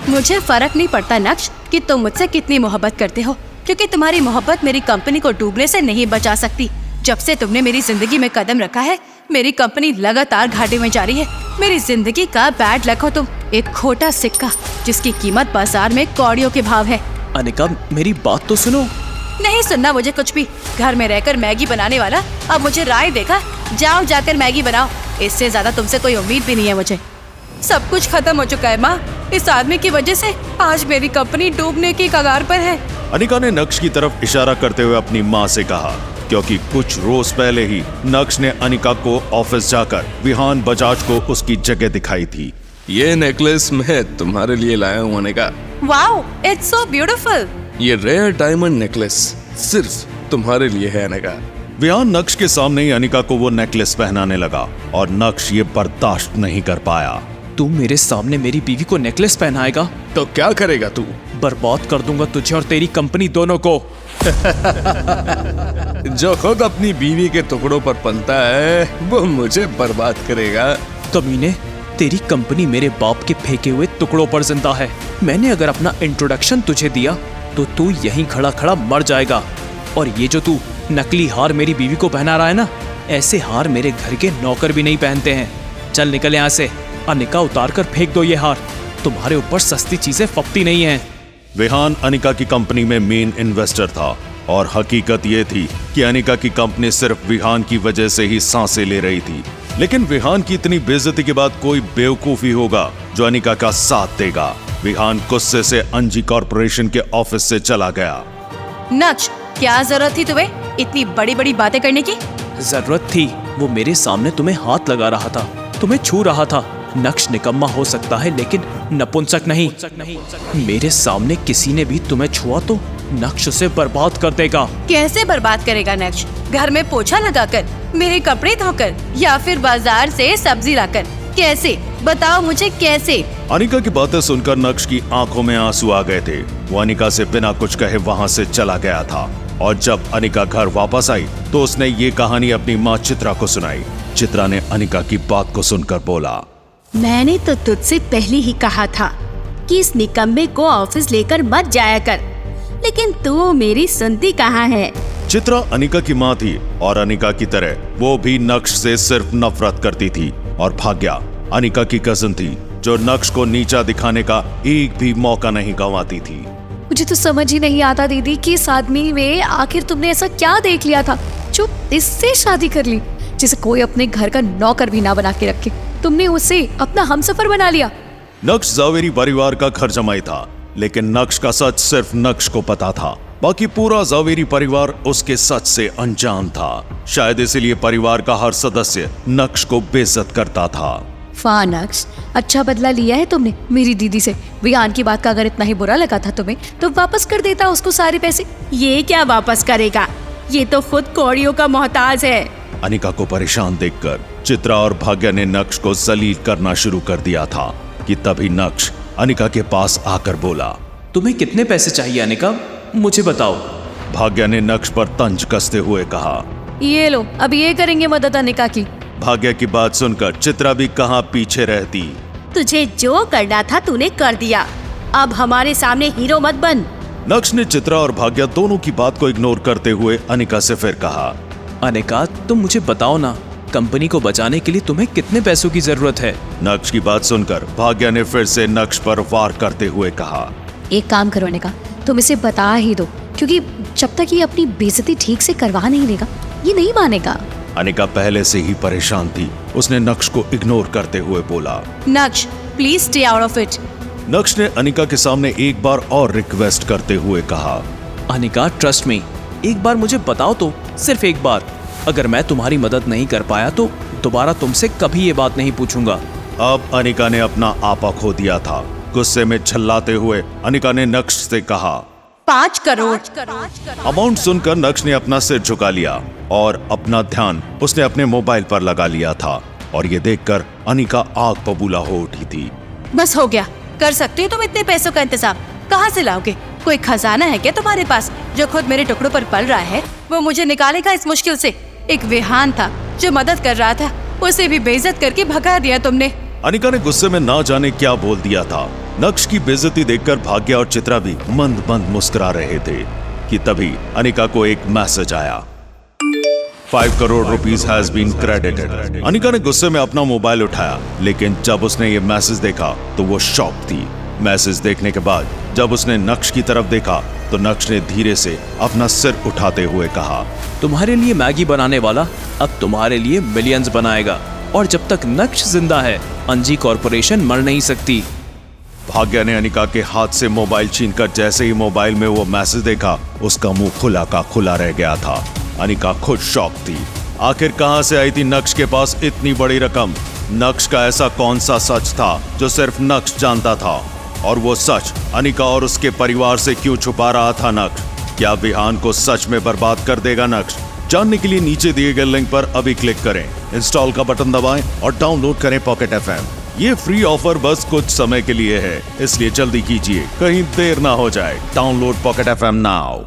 मुझे फर्क नहीं पड़ता नक्श कि तुम मुझसे कितनी मोहब्बत करते हो, क्योंकि तुम्हारी मोहब्बत मेरी कंपनी को डूबने से नहीं बचा सकती। जब से तुमने मेरी जिंदगी में कदम रखा है, मेरी कंपनी लगातार घाटे में जा रही है। मेरी जिंदगी का बैड लक हो तुम, एक खोटा सिक्का जिसकी कीमत बाजार में कौड़ियों के भाव है। अनिका, मेरी बात तो सुनो। नहीं सुनना मुझे कुछ भी। घर में रहकर मैगी बनाने वाला अब मुझे राय देगा, जाओ जाकर मैगी बनाओ। इससे ज्यादा तुमसे कोई उम्मीद भी नहीं है मुझे। सब कुछ खत्म हो चुका है माँ, इस आदमी की वजह से आज मेरी कंपनी डूबने की कगार पर है। अनिका ने नक्श की तरफ इशारा करते हुए अपनी माँ से कहा, क्योंकि कुछ रोज पहले ही नक्श ने अनिका को ऑफिस जाकर विहान बजाज को उसकी जगह दिखाई थी। ये नेकलेस मैं तुम्हारे लिए लाया हूँ Anika. Wow, it's so beautiful. ये रेयर डायमंड नेकलेस सिर्फ तुम्हारे लिए है अनिका। विहान नक्श के सामने ही अनिका को वो नेकलेस पहनाने लगा और नक्श ये बर्दाश्त नहीं कर पाया। तू मेरे सामने मेरी बीवी को नेकलेस पहनाएगा तो क्या करेगा तू? बर्बाद कर दूंगा तुझे और तेरी कंपनी दोनों को। जो खुद अपनी बीवी के टुकड़ों पर पलता है वो मुझे बर्बाद करेगा। कमीने, तेरी कंपनी मेरे बाप के फेंके हुए टुकड़ों पर जिंदा है। मैंने अगर अपना इंट्रोडक्शन तुझे दिया तो तू यहीं खड़ा खड़ा मर जाएगा। और ये जो तू नकली हार मेरी बीवी को पहना रहा है ना, ऐसे हार मेरे घर के नौकर भी नहीं पहनते हैं। चल निकल यहाँ से। अनिका, उतार कर फेंक दो ये हार। तुम्हारे ऊपर सस्ती चीजें फपती नहीं हैं। विहान अनिका की कंपनी में मेन इन्वेस्टर था और हकीकत ये थी कि अनिका की कंपनी सिर्फ विहान की वजह से ही सांसें ले रही थी। लेकिन विहान की इतनी बेइज्जती के बाद कोई बेवकूफी होगा जो अनिका का साथ देगा। विहान गुस्से से अंजी कॉर्पोरेशन के ऑफिस से चला गया। नक्श, क्या जरूरत थी तुम्हें इतनी बड़ी बड़ी बातें करने की? जरूरत थी, वो मेरे सामने तुम्हें हाथ लगा रहा था, तुम्हें छू रहा था। नक्श निकम्मा हो सकता है लेकिन नपुंसक नहीं। मेरे सामने किसी ने भी तुम्हें छुआ तो नक्श उसे बर्बाद कर देगा। कैसे बर्बाद करेगा नक्श? घर में पोछा लगाकर, मेरे कपड़े धोकर, या फिर बाजार से सब्जी लाकर? कैसे? बताओ मुझे कैसे? अनिका की बातें सुनकर नक्श की आंखों में आंसू आ गए थे। वो अनिका से बिना कुछ कहे वहाँ से चला गया था और जब अनिका घर वापस आई तो उसने ये कहानी अपनी माँ चित्रा को सुनाई। चित्रा ने अनिका की बात को सुनकर बोला, मैंने तो तुझसे पहले ही कहा था कि इस निकम्मे को ऑफिस लेकर मत जाया कर, लेकिन तू मेरी सुनती कहाँ है? चित्रा अनिका की माँ थी और अनिका की तरह वो भी नक्श से सिर्फ नफरत करती थी। और भाग्या अनिका की कजन थी जो नक्श को नीचा दिखाने का एक भी मौका नहीं गंवाती थी। मुझे तो समझ ही नहीं आता दीदी कि इस आदमी में आखिर तुमने ऐसा क्या देख लिया था जो इससे शादी कर ली, जिसे कोई अपने घर का नौकर भी ना बना के रखे। तुमने उसे अपना हमसफर बना लिया। नक्श जावेरी परिवार का घर जमाई था, लेकिन नक्श का सच सिर्फ नक्श को पता था। बाकी पूरा जावेरी परिवार उसके सच से अनजान था। शायद इसीलिए परिवार का हर सदस्य नक्श को बेइज्जत करता था। वाह नक्श, अच्छा बदला लिया है तुमने मेरी दीदी से। विहान की बात का अगर इतना ही बुरा लगा था तुम्हें तो वापस कर देता उसको सारे पैसे। ये क्या वापस करेगा? ये तो खुद कौड़ियों का मोहताज है। अनिका को परेशान देखकर चित्रा और भाग्या ने नक्श को जलील करना शुरू कर दिया था कि तभी नक्श अनिका के पास आकर बोला, तुम्हें कितने पैसे चाहिए अनिका, मुझे बताओ। भाग्या ने नक्श पर तंज कसते हुए कहा, ये लो, अब ये करेंगे मदद अनिका की। भाग्या की बात सुनकर चित्रा भी कहाँ पीछे रहती। तुझे जो करना था तूने कर दिया, अब हमारे सामने हीरो मत बन। नक्श ने चित्रा और भाग्या दोनों की बात को इग्नोर करते हुए अनिका से फिर कहा, अनिका, तुम मुझे बताओ ना, कंपनी को बचाने के लिए तुम्हें कितने पैसों की जरूरत है? नक्श की बात सुनकर भाग्या ने फिर से नक्श पर वार करते हुए कहा, एक काम करो अनिका, तुम इसे बता ही दो, क्योंकि जब तक ये अपनी बेइज्जती ठीक से करवा नहीं लेगा ये नहीं मानेगा। अनिका पहले से ही परेशान थी। उसने नक्श को इग्नोर करते हुए बोला, नक्श please stay out of it. नक्श ने अनिका के सामने एक बार और रिक्वेस्ट करते हुए कहा, अनिका ट्रस्ट मी, एक बार मुझे बताओ तो, सिर्फ एक बार। अगर मैं तुम्हारी मदद नहीं कर पाया तो दोबारा तुमसे कभी ये बात नहीं पूछूंगा। अब अनिका ने अपना आपा खो दिया था। गुस्से में छल्लाते हुए अनिका ने नक्श से कहा, 5 करोड़। अमाउंट सुनकर नक्श ने अपना सिर झुका लिया और अपना ध्यान उसने अपने मोबाइल पर लगा लिया था। और ये देखकर अनिका आग बबूला हो उठी थी। बस हो गया, कर सकती हो तुम इतने पैसों का इंतजाम? कहाँ से लाओगे? कोई खजाना है क्या तुम्हारे पास जो खुद मेरे टुकड़ों पर पल रहा है? वो मुझे निकालेगा इस मुश्किल से। एक विहान था जो मदद कर रहा था, उसे भी बेइज्जत करके भगा दिया तुमने। अनिका ने गुस्से में ना जाने क्या बोल दिया था। नक्श की बेइज्जती देखकर भाग्या और चित्रा भी मंद मंद मुस्कुरा रहे थे कि तभी अनिका को एक मैसेज आया। 5 crore rupees has been credited. Anika ने गुस्से में अपना मोबाइल उठाया, लेकिन जब उसने ये मैसेज देखा तो वो शॉक थी। मैसेज देखने के बाद जब उसने नक्श की तरफ देखा तो नक्श ने धीरे से अपना सिर उठाते हुए कहा, तुम्हारे लिए मैगी बनाने वाला अब तुम्हारे लिए मिलियंस बनाएगा, और जब तक नक्श जिंदा है अंजी कॉरपोरेशन मर नहीं सकती। भाग्या ने अनिका के हाथ से मोबाइल छीनकर जैसे ही मोबाइल में वो मैसेज देखा, उसका मुंह खुला का खुला रह गया था। अनिका खुद शॉक थी। आखिर कहां से आई थी नक्श के पास इतनी बड़ी रकम? नक्श का ऐसा कौन सा सच था जो सिर्फ नक्श जानता था? और वो सच अनिका और उसके परिवार से क्यों छुपा रहा था नक्श? क्या विहान को सच में बर्बाद कर देगा नक्श? जानने के लिए नीचे दिए गए लिंक पर अभी क्लिक करें, इंस्टॉल का बटन दबाएं और डाउनलोड करें पॉकेट FM। ये फ्री ऑफर बस कुछ समय के लिए है, इसलिए जल्दी कीजिए, कहीं देर ना हो जाए। Download pocket FM now.